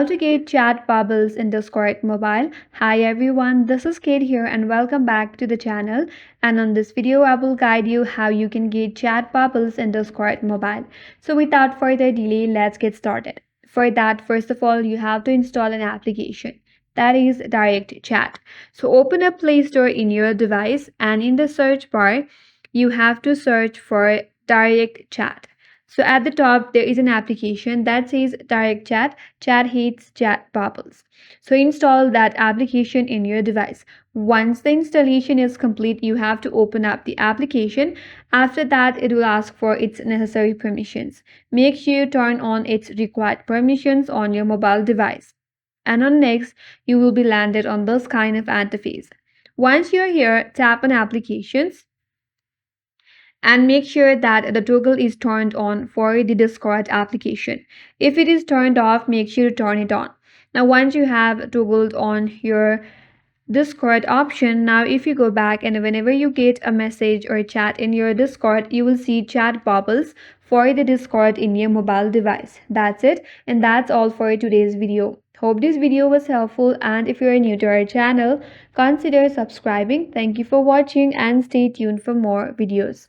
to get chat bubbles in Discord mobile. Hi everyone, this is Kate here and welcome back to the channel. And on this video, I will guide you how you can get chat bubbles in Discord mobile. So without further delay, let's get started. For that, first of all, you have to install an application. That is Direct Chat. So open up Play Store in your device and in the search bar, you have to search for Direct Chat. So at the top, there is an application that says Direct Chat. Chat hates chat bubbles. So install that application in your device. Once the installation is complete, you have to open up the application. After that, it will ask for its necessary permissions. Make sure you turn on its required permissions on your mobile device. And on next, you will be landed on this kind of interface. Once you're here, tap on Applications and make sure that the toggle is turned on for the Discord application. If it is turned off, make sure to turn it on. Now, once you have toggled on your Discord option, now if you go back and whenever you get a message or chat in your Discord, you will see chat bubbles for the Discord in your mobile device. That's it, and that's all for today's video. Hope this video was helpful, and if you are new to our channel, consider subscribing. Thank you for watching and stay tuned for more videos.